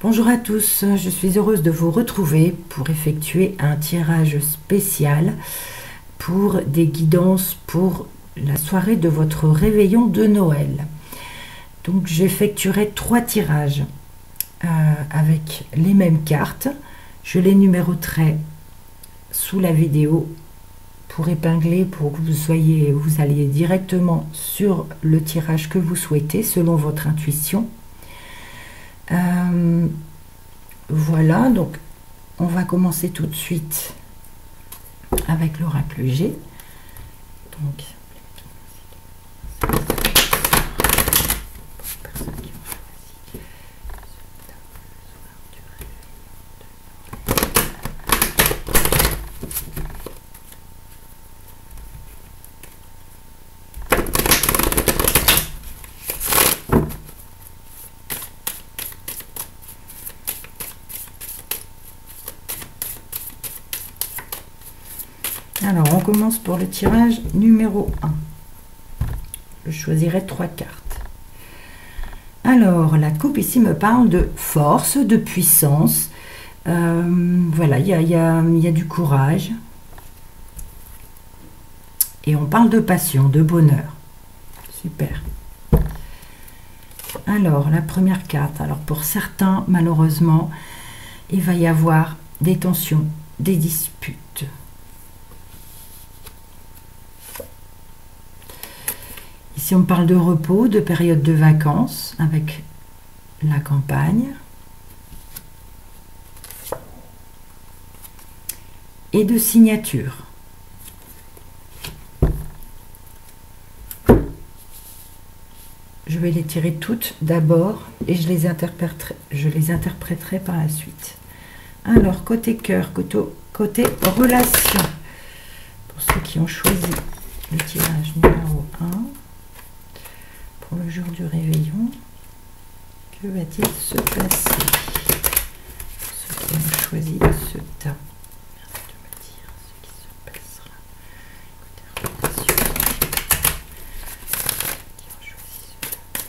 Bonjour à tous, je suis heureuse de vous retrouver pour effectuer un tirage spécial pour des guidances pour la soirée de votre réveillon de Noël. Donc j'effectuerai 3 tirages avec les mêmes cartes. Je les numéroterai sous la vidéo pour épingler, pour que vous alliez directement sur le tirage que vous souhaitez selon votre intuition. Voilà, donc on va commencer tout de suite avec l'oracle G. Donc, alors, on commence pour le tirage numéro 1. Je choisirai 3 cartes. Alors, la coupe ici me parle de force, de puissance. Voilà, il y a du courage. Et on parle de passion, de bonheur. Super. Alors, la première carte. Alors, pour certains, malheureusement, il va y avoir des tensions, des disputes. Ici, on parle de repos, de période de vacances avec la campagne. Et de signature. Je vais les tirer toutes d'abord et je les interpréterai par la suite. Alors, côté cœur, côté relation. Pour ceux qui ont choisi le tirage numéro 1. Pour le jour du réveillon, que va-t-il se passer? Pour ceux qui ont choisi ce tas, merci de me dire ce qui se passera. Côté relation, qui ont choisi ce tas,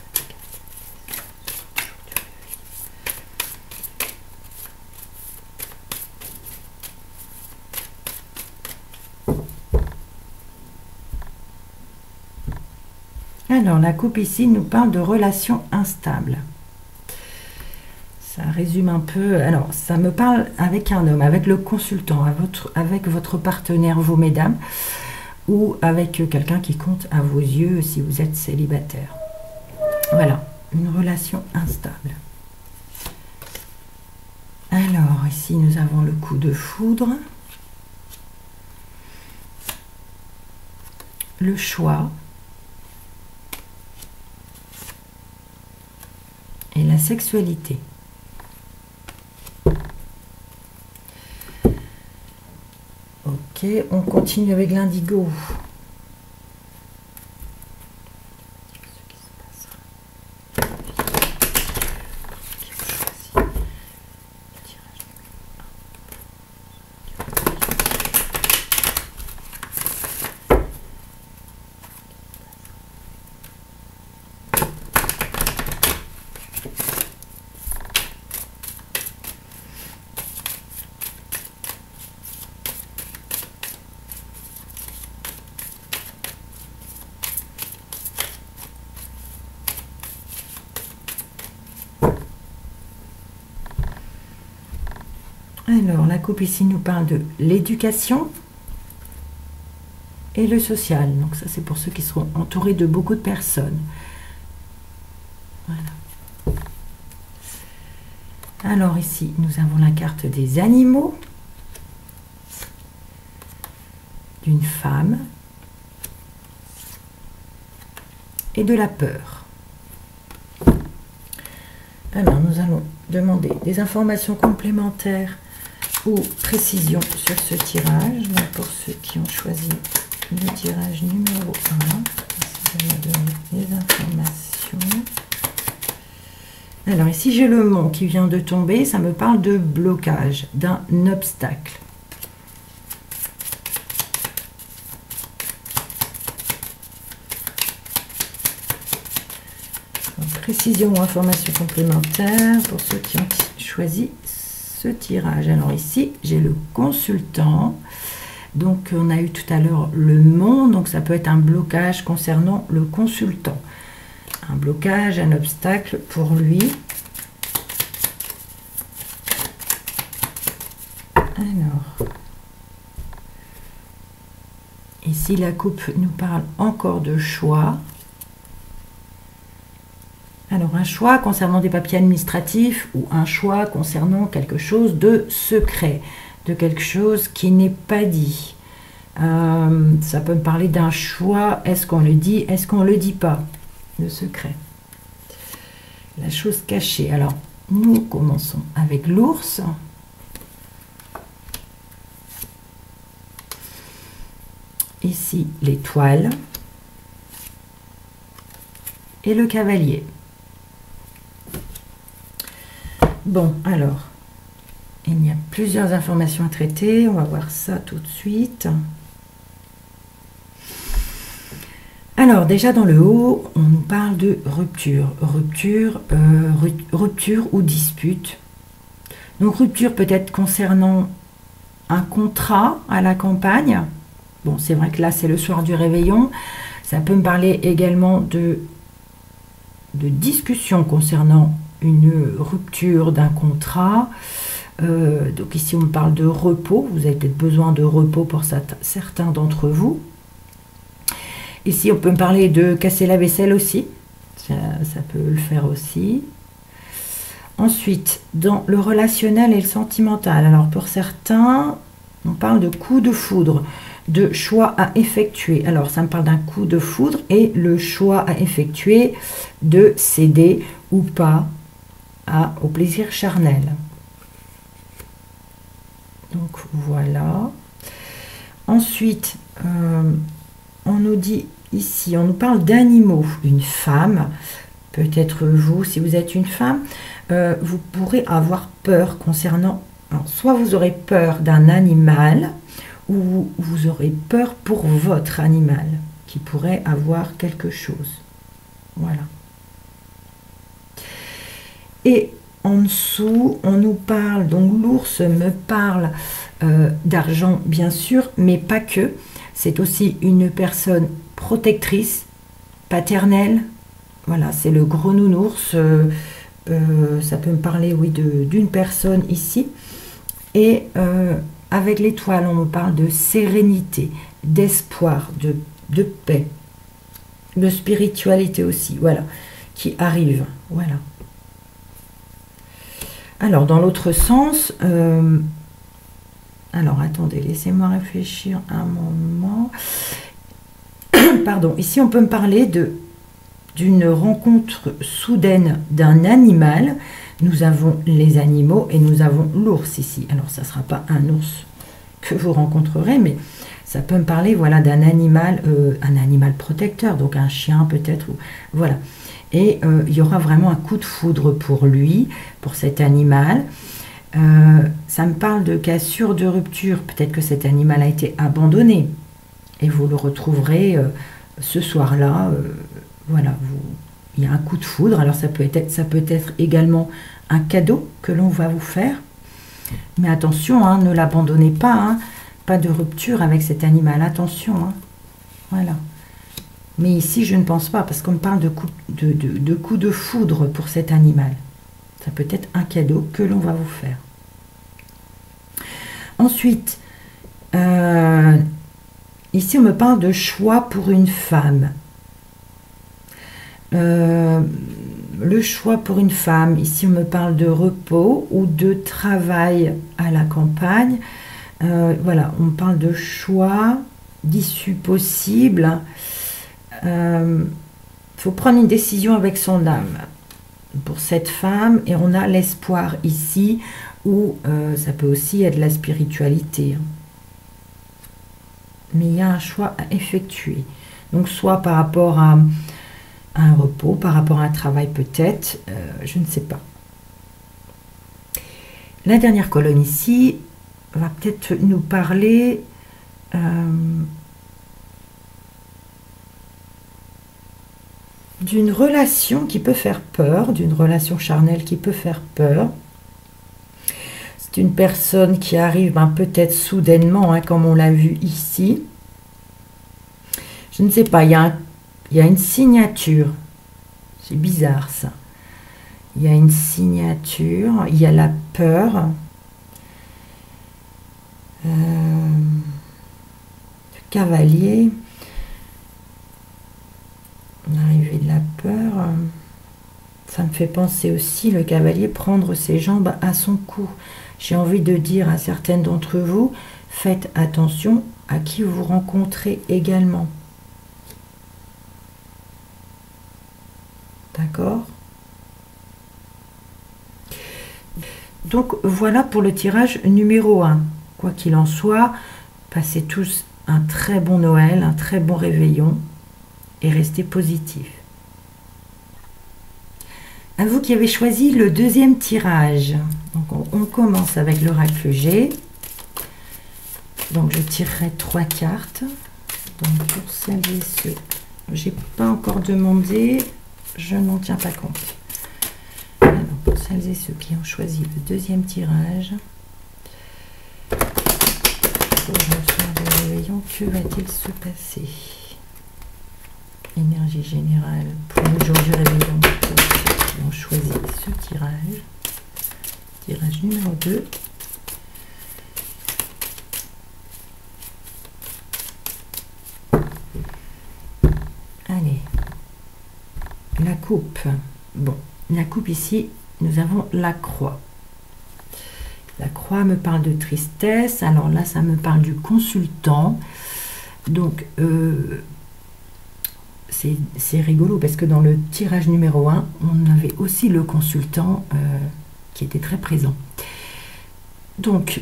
alors, la coupe ici nous parle de relations instables. Ça résume un peu. Alors, ça me parle avec un homme, avec le consultant, avec votre partenaire, vous mesdames, ou avec quelqu'un qui compte à vos yeux si vous êtes célibataire. Voilà, une relation instable. Alors, ici, nous avons le coup de foudre. Le choix. Et la sexualité. Ok, on continue avec l'indigo. Alors, la coupe ici nous parle de l'éducation et le social. Donc ça, c'est pour ceux qui seront entourés de beaucoup de personnes. Voilà. Alors ici, nous avons la carte des animaux, d'une femme et de la peur. Alors, nous allons demander des informations complémentaires ou précision sur ce tirage. Donc, pour ceux qui ont choisi le tirage numéro 1, je vais donner des informations. Alors ici j'ai le mont qui vient de tomber, ça me parle de blocage, d'un obstacle. Donc, précision ou information complémentaire pour ceux qui ont choisi ce tirage. Alors ici, j'ai le consultant. Donc, on a eu tout à l'heure le monde. Donc, ça peut être un blocage concernant le consultant. Un blocage, un obstacle pour lui. Alors, ici, la coupe nous parle encore de choix. Alors, un choix concernant des papiers administratifs ou un choix concernant quelque chose de secret, de quelque chose qui n'est pas dit. Ça peut me parler d'un choix, est-ce qu'on le dit, est-ce qu'on ne le dit pas, le secret. La chose cachée. Alors, nous commençons avec l'ours. Ici, l'étoile. Et le cavalier. Bon, alors, il y a plusieurs informations à traiter. On va voir ça tout de suite. Alors, déjà dans le haut, on nous parle de rupture. Rupture ou dispute. Donc, rupture peut-être concernant un contrat à la campagne. Bon, c'est vrai que là, c'est le soir du réveillon. Ça peut me parler également de discussion concernant une rupture d'un contrat. Donc ici, on me parle de repos. Vous avez peut-être besoin de repos pour certains d'entre vous. Ici, on peut me parler de casser la vaisselle aussi. Ça peut le faire aussi. Ensuite, dans le relationnel et le sentimental. Alors, pour certains, on parle de coup de foudre, de choix à effectuer. Alors, ça me parle d'un coup de foudre et le choix à effectuer de céder ou pas au plaisir charnel. Donc, voilà. Ensuite, on nous dit ici, on nous parle d'animaux. Une femme, peut-être vous, si vous êtes une femme, vous pourrez avoir peur concernant... Alors, soit vous aurez peur d'un animal, ou vous aurez peur pour votre animal, qui pourrait avoir quelque chose. Voilà. Et en dessous, on nous parle, donc l'ours me parle d'argent, bien sûr, mais pas que. C'est aussi une personne protectrice, paternelle. Voilà, c'est le gros nounours. Ça peut me parler, oui, d'une personne ici. Et avec l'étoile, on me parle de sérénité, d'espoir, de paix, de spiritualité aussi, voilà, qui arrive, voilà. Alors, dans l'autre sens, alors, attendez, laissez-moi réfléchir un moment. Pardon, ici, on peut me parler d'une rencontre soudaine d'un animal. Nous avons les animaux et nous avons l'ours ici. Alors, ça ne sera pas un ours que vous rencontrerez, mais ça peut me parler, voilà, d'un animal, un animal protecteur, donc un chien peut-être, voilà. Et il y aura vraiment un coup de foudre pour lui, pour cet animal. Ça me parle de cassure, de rupture. Peut-être que cet animal a été abandonné et vous le retrouverez ce soir-là. Voilà, il y a un coup de foudre. Alors ça peut être également un cadeau que l'on va vous faire. Mais attention, hein, ne l'abandonnez pas. Hein, pas de rupture avec cet animal. Attention. Hein, voilà. Mais ici, je ne pense pas, parce qu'on me parle de coup de foudre pour cet animal. Ça peut être un cadeau que l'on va vous faire. Ensuite, ici, on me parle de choix pour une femme. Le choix pour une femme, ici, on me parle de repos ou de travail à la campagne. Voilà, on me parle de choix, d'issue possible. Faut prendre une décision avec son âme pour cette femme, et on a l'espoir ici, ou ça peut aussi être la spiritualité, mais il y a un choix à effectuer, donc soit par rapport à un repos, par rapport à un travail peut-être, je ne sais pas. La dernière colonne ici va peut-être nous parler d'une relation qui peut faire peur, d'une relation charnelle qui peut faire peur. C'est une personne qui arrive peut-être soudainement, hein, comme on l'a vu ici. Je ne sais pas, il y a une signature. C'est bizarre ça. Il y a une signature, il y a la peur. Le cavalier. L'arrivée de la peur. Ça me fait penser aussi, le cavalier, prendre ses jambes à son cou. J'ai envie de dire à certaines d'entre vous, faites attention à qui vous rencontrez également. D'accord? Donc voilà pour le tirage numéro 1. Quoi qu'il en soit, passez tous un très bon Noël, un très bon réveillon et restez positifs. À vous qui avez choisi le deuxième tirage. Donc on commence avec l'oracle G. Donc je tirerai 3 cartes. Donc pour celles et ceux, j'ai pas encore demandé, je n'en tiens pas compte. Alors, pour celles et ceux qui ont choisi le deuxième tirage, pour le soir de réveillon, que va-t-il se passer? Énergie générale pour le jour du réveillon. Pour ceux qui ont choisi ce tirage. Tirage numéro 2. Allez. La coupe. Bon, la coupe ici, nous avons la croix. La croix me parle de tristesse. Alors là, ça me parle du consultant. Donc, c'est rigolo parce que dans le tirage numéro 1, on avait aussi le consultant qui était très présent. Donc,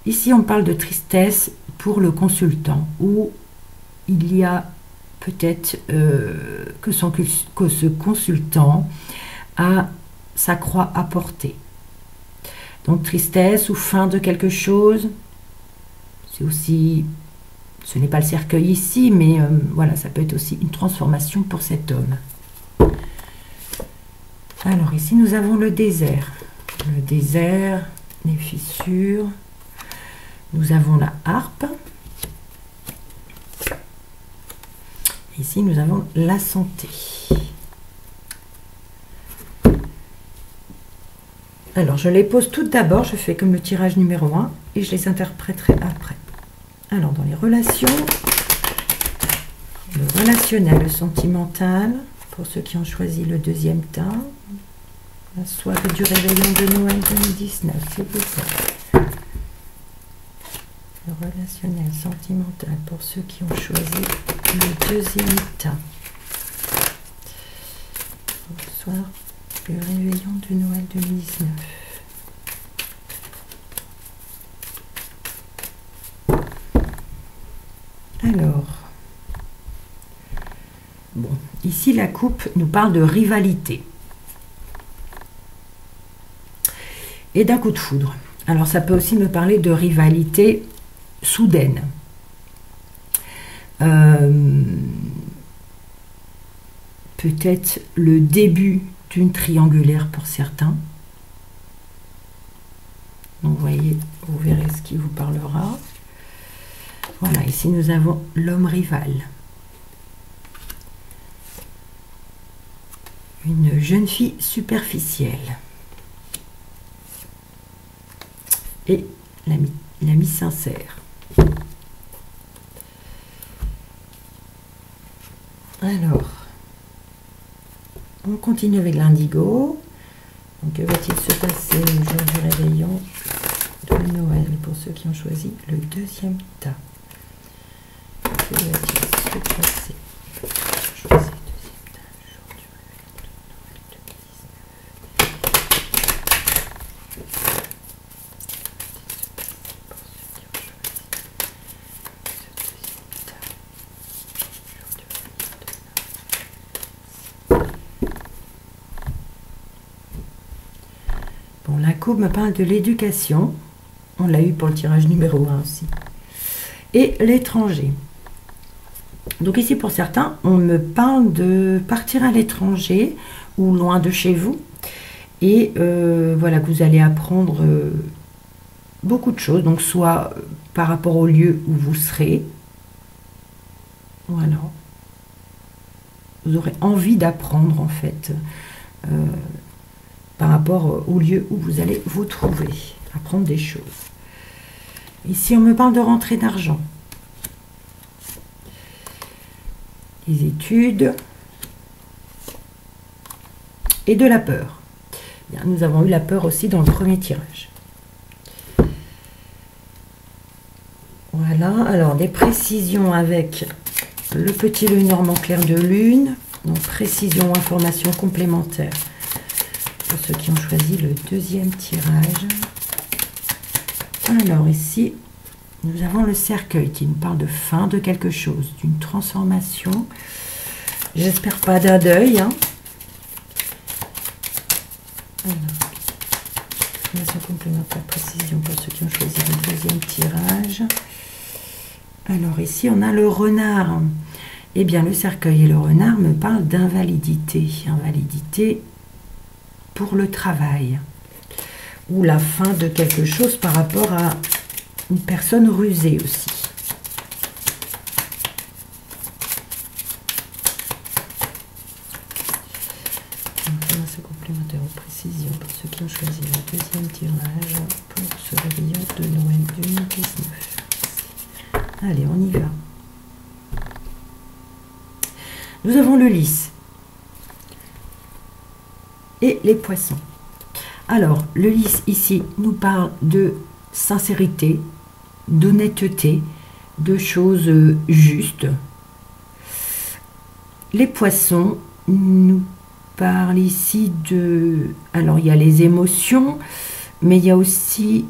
ici, on parle de tristesse pour le consultant, où il y a peut-être que ce consultant a sa croix à porter. Donc, tristesse ou fin de quelque chose, c'est aussi... Ce n'est pas le cercueil ici, mais voilà, ça peut être aussi une transformation pour cet homme. Alors ici, nous avons le désert. Le désert, les fissures. Nous avons la harpe. Ici, nous avons la santé. Alors, je les pose toutes d'abord. Je fais comme le tirage numéro 1 et je les interpréterai après. Alors, dans les relations, le relationnel, le sentimental, pour ceux qui ont choisi le deuxième tas, la soirée du réveillon de Noël 2019, s'il vous plaît. Le relationnel, sentimental, pour ceux qui ont choisi le deuxième tas. Le soir du réveillon de Noël 2019. Alors, bon, ici la coupe nous parle de rivalité et d'un coup de foudre. Alors ça peut aussi me parler de rivalité soudaine. Peut-être le début d'une triangulaire pour certains. Donc vous voyez, vous verrez ce qui vous parlera. Voilà, ici nous avons l'homme rival. Une jeune fille superficielle. Et l'ami sincère. Alors, on continue avec l'indigo. Donc, que va-t-il se passer le jour du réveillon de Noël pour ceux qui ont choisi le deuxième tas? Que va-t-il se passer? Choisir le deuxième tas, le jour du réveillon de Noël 2019. Bon, la coupe me parle de l'éducation. On l'a eu pour le tirage numéro 1 aussi. Et l'étranger. Donc ici, pour certains, on me parle de partir à l'étranger ou loin de chez vous. Et voilà, que vous allez apprendre beaucoup de choses, donc soit par rapport au lieu où vous serez, voilà, vous aurez envie d'apprendre en fait, par rapport au lieu où vous allez vous trouver, apprendre des choses. Ici on me parle de rentrée d'argent, les études et de la peur. Bien, nous avons eu la peur aussi dans le premier tirage. Voilà, alors des précisions avec le petit Lenormand clair de lune. Donc précision, information complémentaire pour ceux qui ont choisi le deuxième tirage. Alors ici, nous avons le cercueil qui nous parle de fin de quelque chose, d'une transformation. J'espère pas d'un deuil. Hein. Alors, information complémentaire, précision pour ceux qui ont choisi le deuxième tirage. Alors ici, on a le renard. Eh bien, le cercueil et le renard me parlent d'invalidité. Invalidité pour le travail. Ou la fin de quelque chose par rapport à une personne rusée aussi. Information complémentaire aux précisions pour ceux qui ont choisi le deuxième tirage pour ce réveillon de Noël 2019. Allez, on y va. Nous avons le lys et les poissons. Alors, le lys ici nous parle de sincérité, d'honnêteté, de choses justes. Les poissons nous parlent ici de... Alors, il y a les émotions, mais il y a aussi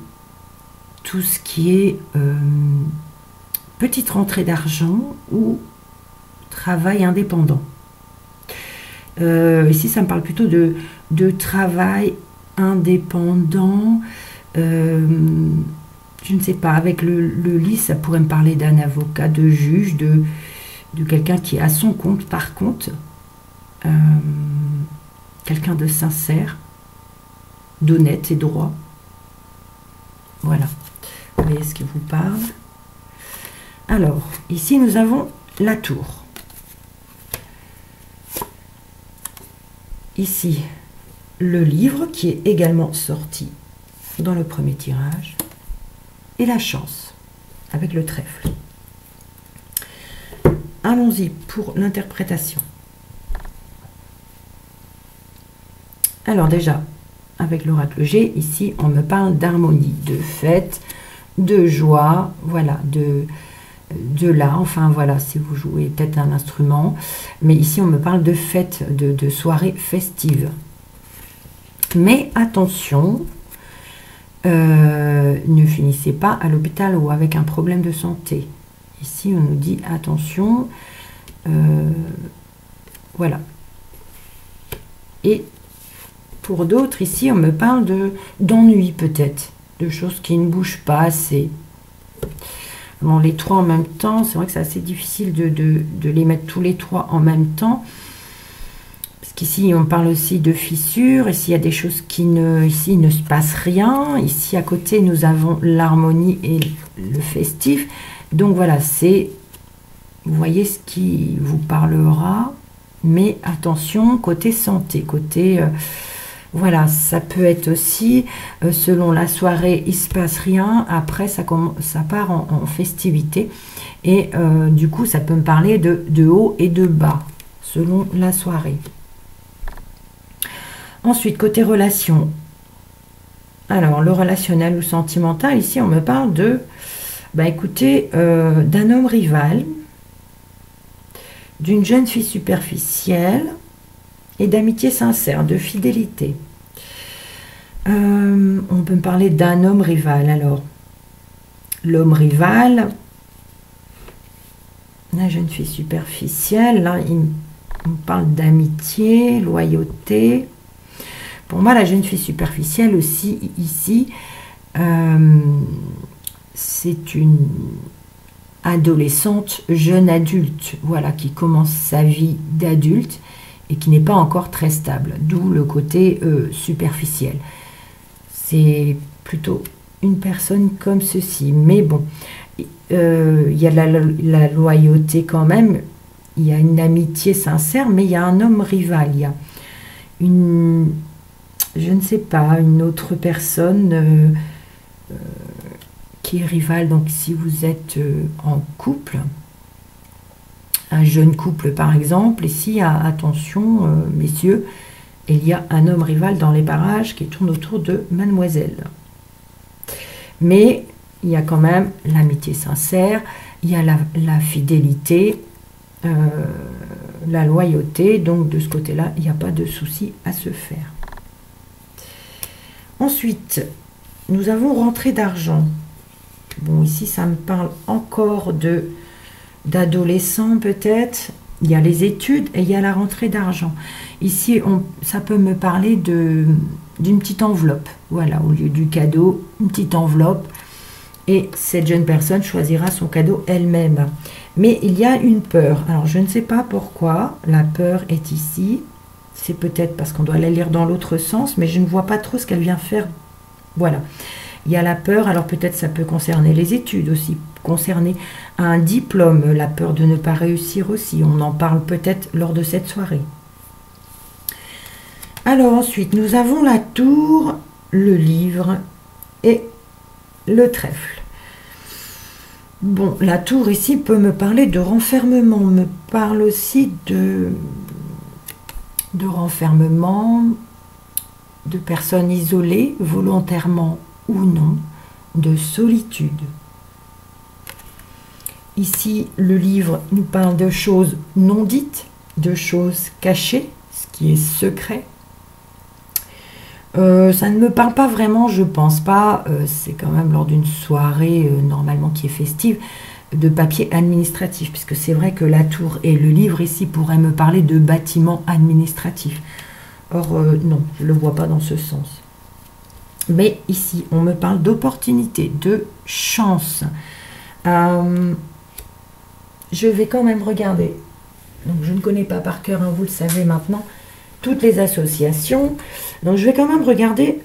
tout ce qui est petite rentrée d'argent ou travail indépendant. Ici, ça me parle plutôt de travail indépendant. Je ne sais pas, avec le lys, ça pourrait me parler d'un avocat, de juge, de quelqu'un qui est à son compte, par contre. Quelqu'un de sincère, d'honnête et droit. Voilà. Vous voyez ce qui vous parle. Alors, ici, nous avons la tour. Ici, le livre qui est également sorti dans le premier tirage. Et la chance, avec le trèfle. Allons-y pour l'interprétation. Alors déjà, avec l'oracle G, ici, on me parle d'harmonie, de fête, de joie, voilà, de là, enfin voilà, si vous jouez peut-être un instrument, mais ici on me parle de fête, de soirée festive. Mais attention, ne finissez pas à l'hôpital ou avec un problème de santé. Ici on nous dit attention, voilà. Et pour d'autres, ici on me parle d'ennui peut-être, de choses qui ne bougent pas assez. Bon, les trois en même temps, c'est vrai que c'est assez difficile de les mettre tous les trois en même temps. Parce qu'ici, on parle aussi de fissures. Ici, il y a des choses qui ici, il ne se passe rien. Ici, à côté, nous avons l'harmonie et le festif. Donc, voilà, c'est... Vous voyez ce qui vous parlera. Mais attention, côté santé, côté... Voilà, ça peut être aussi, selon la soirée, il ne se passe rien. Après, ça part en festivité. Et du coup, ça peut me parler de haut et de bas, selon la soirée. Ensuite, côté relation. Alors, le relationnel ou sentimental, ici, on me parle de, écoutez, d'un homme rival, d'une jeune fille superficielle, et d'amitié sincère, de fidélité. On peut me parler d'un homme rival. Alors, l'homme rival, la jeune fille superficielle, là, on parle d'amitié, loyauté. Pour moi, la jeune fille superficielle aussi, ici, c'est une adolescente, jeune adulte, voilà, qui commence sa vie d'adulte, et qui n'est pas encore très stable, d'où le côté superficiel. C'est plutôt une personne comme ceci. Mais bon, il y a la loyauté quand même, il y a une amitié sincère, mais il y a un homme rival, il y a une, je ne sais pas, une autre personne qui est rivale. Donc si vous êtes en couple, un jeune couple par exemple, ici, attention messieurs, il y a un homme rival dans les parages qui tourne autour de mademoiselle. Mais il y a quand même l'amitié sincère, il y a la fidélité, la loyauté, donc de ce côté-là, il n'y a pas de souci à se faire. Ensuite, nous avons rentrée d'argent. Bon, ici, ça me parle encore d'adolescents peut-être. Il y a les études et il y a la rentrée d'argent. Ici, ça peut me parler d'une petite enveloppe. Voilà, au lieu du cadeau, une petite enveloppe. Et cette jeune personne choisira son cadeau elle-même. Mais il y a une peur. Alors, je ne sais pas pourquoi la peur est ici. C'est peut-être parce qu'on doit la lire dans l'autre sens, mais je ne vois pas trop ce qu'elle vient faire. Voilà. Il y a la peur, alors peut-être ça peut concerner les études aussi, concerner un diplôme, la peur de ne pas réussir aussi. On en parle peut-être lors de cette soirée. Alors ensuite, nous avons la tour, le livre et le trèfle. Bon, la tour ici peut me parler de renfermement, me parle aussi de renfermement, de personnes isolées, volontairement ou non, de solitude. Ici, le livre nous parle de choses non dites, de choses cachées, ce qui est secret. Ça ne me parle pas vraiment, je pense pas, c'est quand même lors d'une soirée normalement qui est festive, de papier administratif, puisque c'est vrai que la tour et le livre ici pourraient me parler de bâtiments administratifs. Or, non, je ne le vois pas dans ce sens. Mais ici, on me parle d'opportunité, de chance. Je vais quand même regarder. Donc, je ne connais pas par cœur, hein, vous le savez maintenant, toutes les associations. Donc, je vais quand même regarder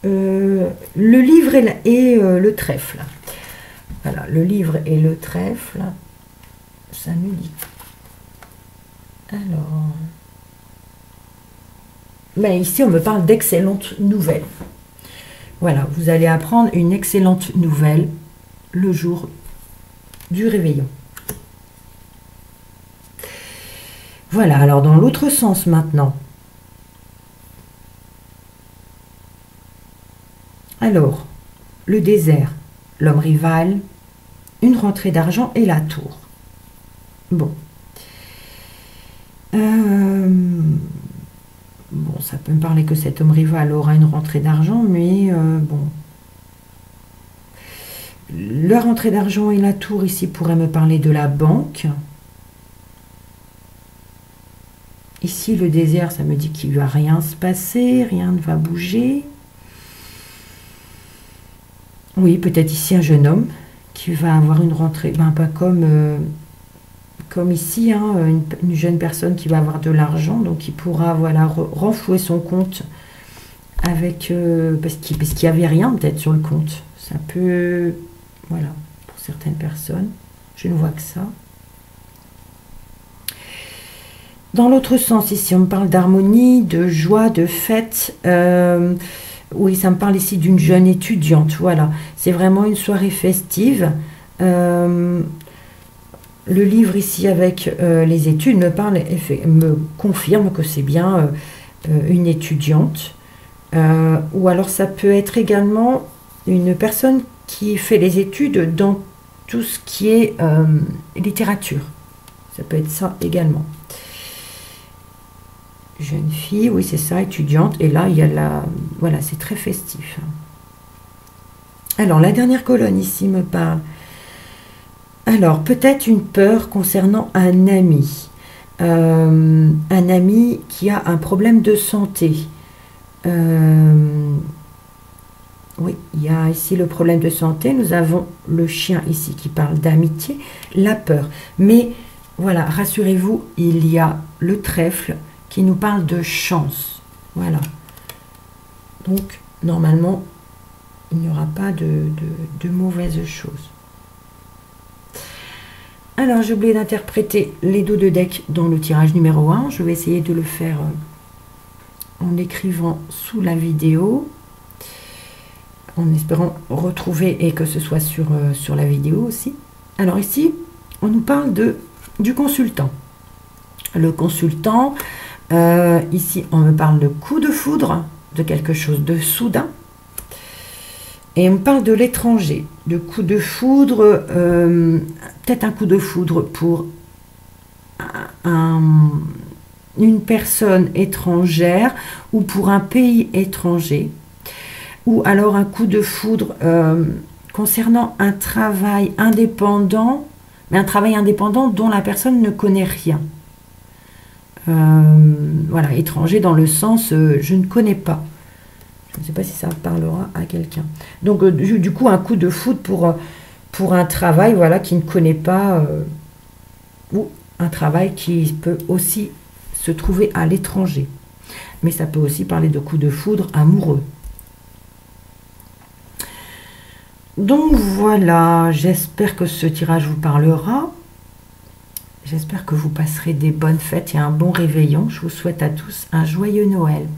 le livre et le trèfle. Voilà, le livre et le trèfle. Ça nous dit. Alors. Mais ici, on me parle d'excellentes nouvelles. Voilà, vous allez apprendre une excellente nouvelle le jour du réveillon. Voilà, alors dans l'autre sens maintenant. Alors, le désert, l'homme rival, une rentrée d'argent et la tour. Bon. Bon, ça peut me parler que cet homme rival aura une rentrée d'argent, mais bon. La rentrée d'argent et la tour ici pourraient me parler de la banque. Ici, le désert, ça me dit qu'il ne va rien se passer, rien ne va bouger. Oui, peut-être ici un jeune homme qui va avoir une rentrée, ben pas comme ici, hein, une jeune personne qui va avoir de l'argent, donc il pourra voilà, renflouer son compte avec parce qu'il n'y avait rien peut-être sur le compte. Ça peut, voilà, pour certaines personnes, je ne vois que ça. Dans l'autre sens, ici, on me parle d'harmonie, de joie, de fête. Oui, ça me parle ici d'une jeune étudiante. Voilà, c'est vraiment une soirée festive. Le livre ici avec les études me confirme que c'est bien une étudiante. Ou alors ça peut être également une personne qui fait les études dans tout ce qui est littérature. Ça peut être ça également. Jeune fille, oui c'est ça, étudiante. Et là, il y a la... Voilà, c'est très festif. Alors, la dernière colonne ici me parle. Alors, peut-être une peur concernant un ami. Un ami qui a un problème de santé. Oui, il y a ici le problème de santé. Nous avons le chien ici qui parle d'amitié, la peur. Mais voilà, rassurez-vous, il y a le trèfle qui nous parle de chance. Voilà. Donc, normalement, il n'y aura pas de mauvaises choses. Alors, j'ai oublié d'interpréter les dos de deck dans le tirage numéro 1. Je vais essayer de le faire en écrivant sous la vidéo, en espérant retrouver et que ce soit sur la vidéo aussi. Alors ici, on nous parle du consultant. Le consultant, ici, on me parle de coup de foudre, de quelque chose de soudain. Et on parle de l'étranger, de coup de foudre, peut-être un coup de foudre pour une personne étrangère ou pour un pays étranger, ou alors un coup de foudre concernant un travail indépendant, mais un travail indépendant dont la personne ne connaît rien. Voilà, étranger dans le sens je ne connais pas. Je ne sais pas si ça parlera à quelqu'un. Donc, du coup, un coup de foudre pour un travail, voilà, qui ne connaît pas, ou un travail qui peut aussi se trouver à l'étranger. Mais ça peut aussi parler de coup de foudre amoureux. Donc, voilà, j'espère que ce tirage vous parlera. J'espère que vous passerez des bonnes fêtes et un bon réveillon. Je vous souhaite à tous un joyeux Noël.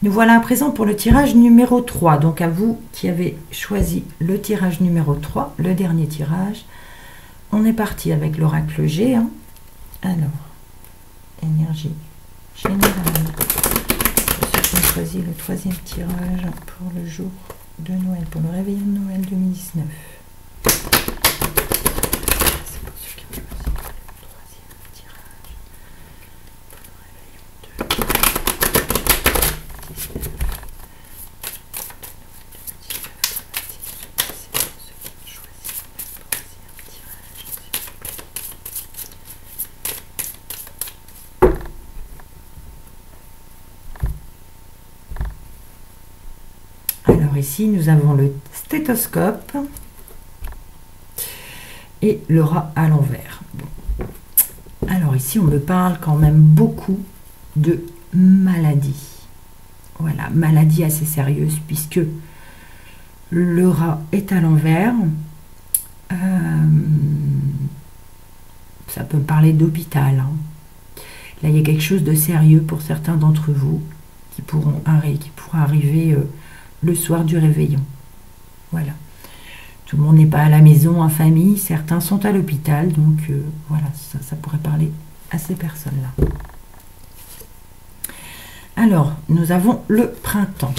Nous voilà à présent pour le tirage numéro 3. Donc à vous qui avez choisi le tirage numéro 3, le dernier tirage. On est parti avec l'oracle G. Hein. Alors, énergie générale. Pour ceux qui ont choisi le troisième tirage pour le jour de Noël, pour le réveillon de Noël 2019. Alors ici, nous avons le stéthoscope et le rat à l'envers. Alors ici, on me parle quand même beaucoup de maladies. Voilà, maladie assez sérieuse puisque le rat est à l'envers. Ça peut me parler d'hôpital. Hein. Là, il y a quelque chose de sérieux pour certains d'entre vous qui pourra arriver le soir du réveillon. Voilà. Tout le monde n'est pas à la maison, en famille. Certains sont à l'hôpital. Donc, voilà, ça pourrait parler à ces personnes-là. Alors, nous avons le printemps.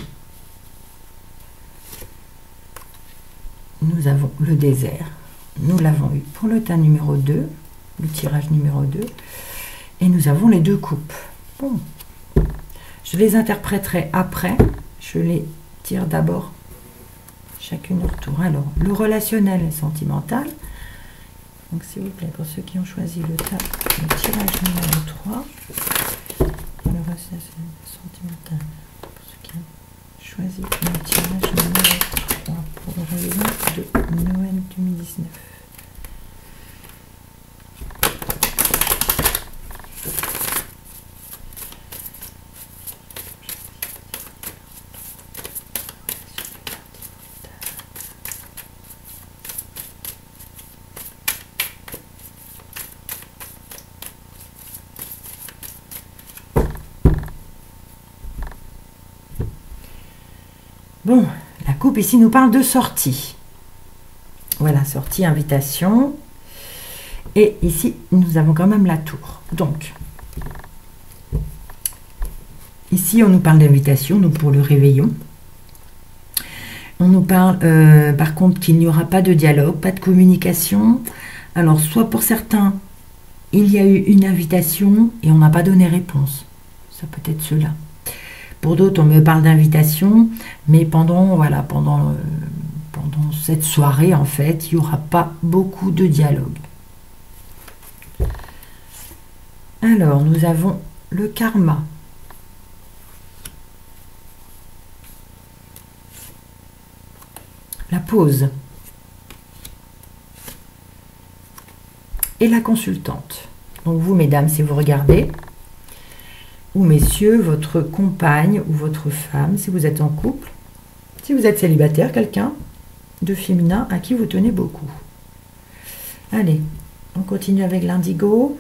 Nous avons le désert. Nous l'avons eu pour le tas numéro 2, le tirage numéro 2. Et nous avons les deux coupes. Bon. Je les interpréterai après. Je les tire d'abord chacune leur tour. Alors, le relationnel et sentimental. Donc, s'il vous plaît, pour ceux qui ont choisi le tirage numéro 3. Le relationnel sentimental. Pour ceux qui ont choisi le tirage numéro 3 pour le réveillon de Noël 2019. Bon, la coupe ici nous parle de sortie. Voilà, sortie, invitation. Et ici, nous avons quand même la tour. Donc, ici, on nous parle d'invitation, donc pour le réveillon. On nous parle, par contre, qu'il n'y aura pas de dialogue, pas de communication. Alors, soit pour certains, il y a eu une invitation et on n'a pas donné réponse. Ça peut être cela. Pour d'autres, on me parle d'invitation, mais pendant cette soirée, en fait, il n'y aura pas beaucoup de dialogue. Alors, nous avons le karma. La pause. Et la consultante. Donc vous, mesdames, si vous regardez, ou messieurs, votre compagne ou votre femme, si vous êtes en couple, Si vous êtes célibataire, quelqu'un de féminin à qui vous tenez beaucoup. Allez, on continue avec l'indigo.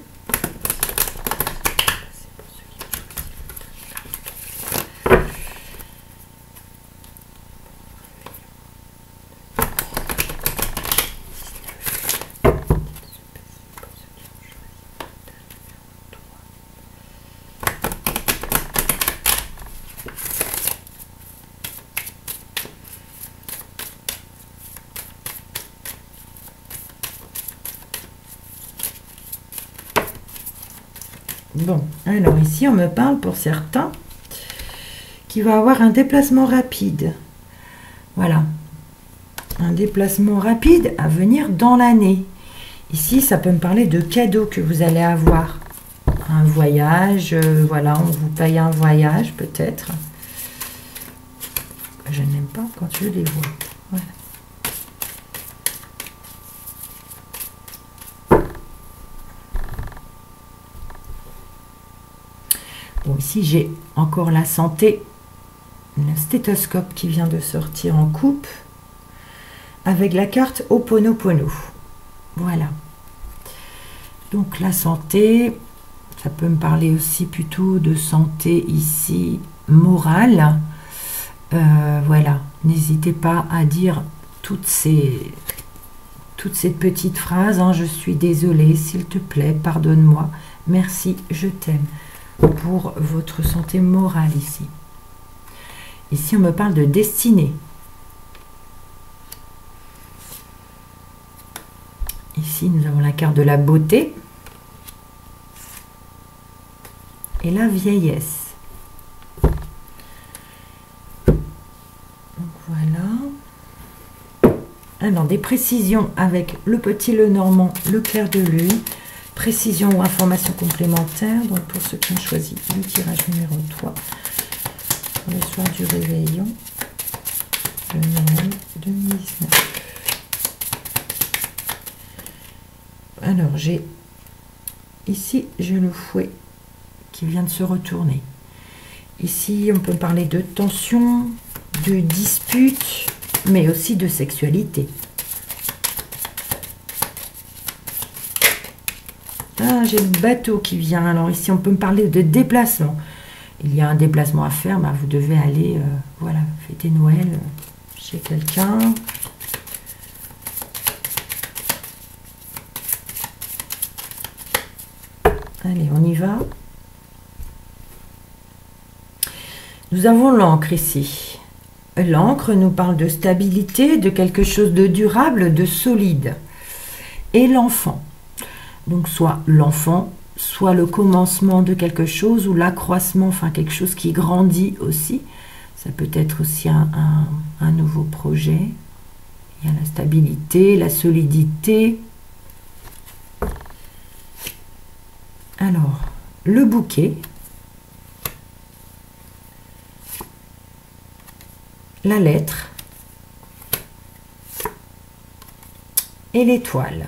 Bon, alors ici, on me parle pour certains qui va avoir un déplacement rapide. Voilà. Un déplacement rapide à venir dans l'année. Ici, ça peut me parler de cadeaux que vous allez avoir. Un voyage, voilà, on vous paye un voyage peut-être. Je n'aime pas quand je les vois. Voilà. Bon, ici, j'ai encore la santé. Le stéthoscope qui vient de sortir en coupe. Avec la carte Ho'oponopono. Voilà. Donc, la santé, ça peut me parler aussi plutôt de santé ici morale. Voilà. N'hésitez pas à dire toutes ces petites phrases. Hein. Je suis désolée, s'il te plaît, pardonne-moi. Merci, je t'aime. Pour votre santé morale ici. Ici, on me parle de destinée. Ici, nous avons la carte de la beauté et la vieillesse. Donc, voilà. Alors, des précisions avec le petit Lenormand, le clair de lune. Précision ou information complémentaire. Donc, pour ceux qui ont choisi le tirage numéro 3, pour le soir du réveillon de Noël 2019. Alors, j'ai ici, j'ai le fouet qui vient de se retourner. Ici, on peut parler de tension, de dispute, mais aussi de sexualité. Ah, j'ai le bateau qui vient. Alors ici, on peut me parler de déplacement. Il y a un déplacement à faire. Bah, vous devez aller, voilà, fêter Noël chez quelqu'un. Allez, on y va. Nous avons l'encre ici. L'encre nous parle de stabilité, de quelque chose de durable, de solide. Et l'enfant. Donc, soit l'enfant, soit le commencement de quelque chose ou l'accroissement, enfin quelque chose qui grandit aussi. Ça peut être aussi un nouveau projet. Il y a la stabilité, la solidité. Alors, le bouquet. La lettre. Et l'étoile.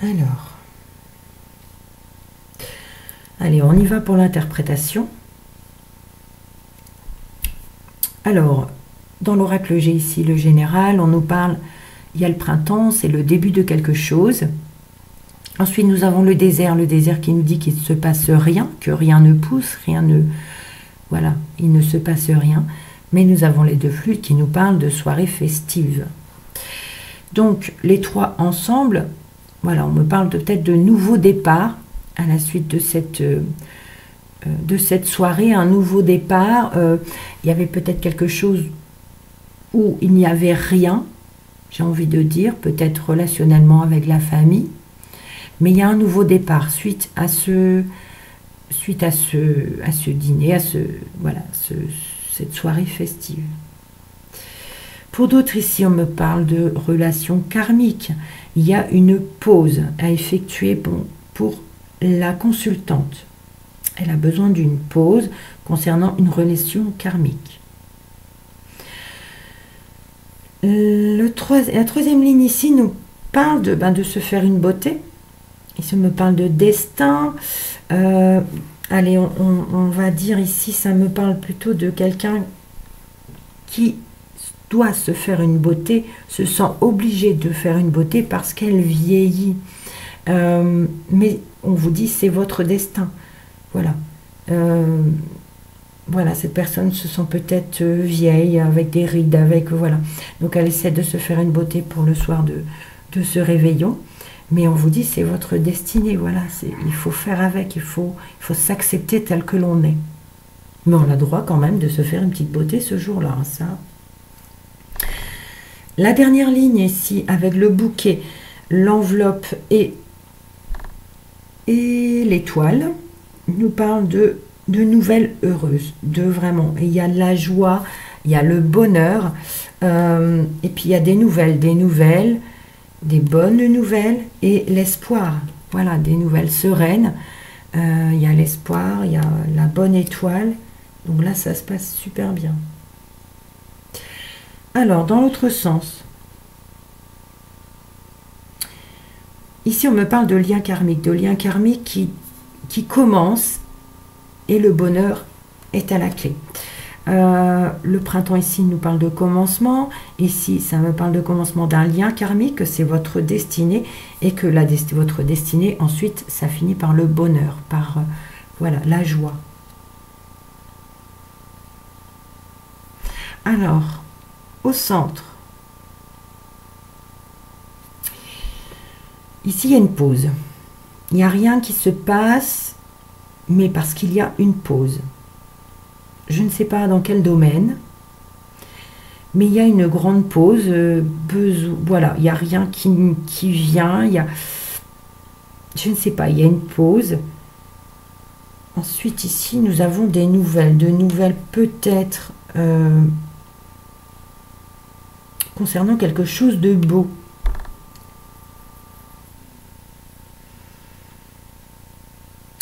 Alors, allez, on y va pour l'interprétation. Alors, dans l'oracle G ici, le général, on nous parle, il y a le printemps, c'est le début de quelque chose. Ensuite, nous avons le désert qui nous dit qu'il ne se passe rien, que rien ne pousse, rien ne... Voilà, il ne se passe rien. Mais nous avons les deux flûtes qui nous parlent de soirée festive. Donc, les trois ensemble... Voilà, on me parle peut-être de nouveau départ à la suite de cette soirée, un nouveau départ. Il y avait peut-être quelque chose où il n'y avait rien, j'ai envie de dire, peut-être relationnellement avec la famille. Mais il y a un nouveau départ suite à ce dîner, voilà, cette soirée festive. Pour d'autres ici, on me parle de relations karmiques. Il y a une pause à effectuer pour la consultante. Elle a besoin d'une pause concernant une relation karmique. La troisième ligne ici nous parle de se faire une beauté. Ici, on me parle de destin. Allez, on va dire ici, ça me parle plutôt de quelqu'un qui doit se faire une beauté, se sent obligé de faire une beauté parce qu'elle vieillit. Mais on vous dit, c'est votre destin. Voilà. Voilà, cette personne se sent peut-être vieille, avec des rides, avec... Voilà. Donc elle essaie de se faire une beauté pour le soir de ce réveillon. Mais on vous dit, c'est votre destinée. Voilà, il faut faire avec, il faut s'accepter tel que l'on est. Mais on a droit quand même de se faire une petite beauté ce jour-là, hein, ça. La dernière ligne ici, avec le bouquet, l'enveloppe et l'étoile, nous parle de nouvelles heureuses, de vraiment. Et il y a la joie, il y a le bonheur, et puis il y a des nouvelles, des bonnes nouvelles et l'espoir. Voilà, des nouvelles sereines. Il y a l'espoir, il y a la bonne étoile. Donc là, ça se passe super bien. Alors, dans l'autre sens, ici, on me parle de lien karmique qui commence et le bonheur est à la clé. Le printemps ici nous parle de commencement. Ici, ça me parle de commencement d'un lien karmique, que c'est votre destinée et que votre destinée, ensuite, ça finit par le bonheur, par voilà, la joie. Alors, au centre, ici, il y a une pause. Il n'y a rien qui se passe, mais parce qu'il y a une pause. Je ne sais pas dans quel domaine, mais il y a une grande pause. Voilà, il n'y a rien qui vient. Je ne sais pas, il y a une pause. Ensuite, ici, nous avons des nouvelles. De nouvelles peut-être concernant quelque chose de beau.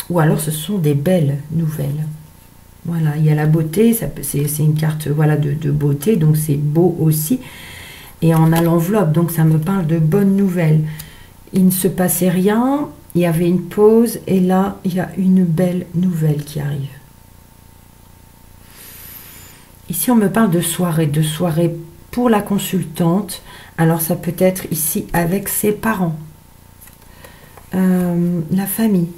Ou alors, ce sont des belles nouvelles. Voilà, il y a la beauté, c'est une carte voilà, de beauté, donc c'est beau aussi. Et on a l'enveloppe, donc ça me parle de bonnes nouvelles. Il ne se passait rien, il y avait une pause, et là, il y a une belle nouvelle qui arrive. Ici, on me parle de soirée pour la consultante. Alors, ça peut être ici avec ses parents, la famille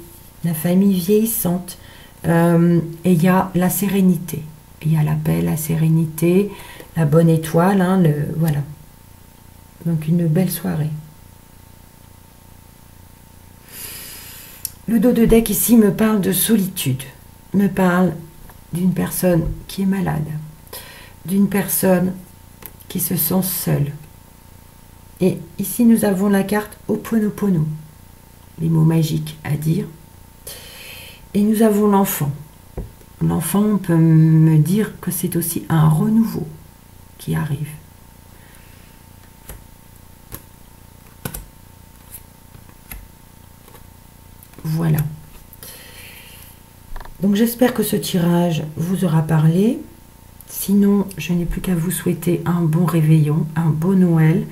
vieillissante. Et il y a la sérénité, il y a la paix, la sérénité, la bonne étoile, hein, voilà. Donc une belle soirée. Le dos de deck ici me parle de solitude, me parle d'une personne qui est malade, d'une personne qui se sent seule. Et ici nous avons la carte Ho'oponopono, les mots magiques à dire. Et nous avons l'enfant. L'enfant, on peut me dire que c'est aussi un renouveau qui arrive. Voilà. Donc j'espère que ce tirage vous aura parlé. Sinon, je n'ai plus qu'à vous souhaiter un bon réveillon, un beau Noël.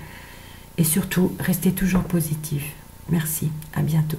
Et surtout, restez toujours positif. Merci, à bientôt.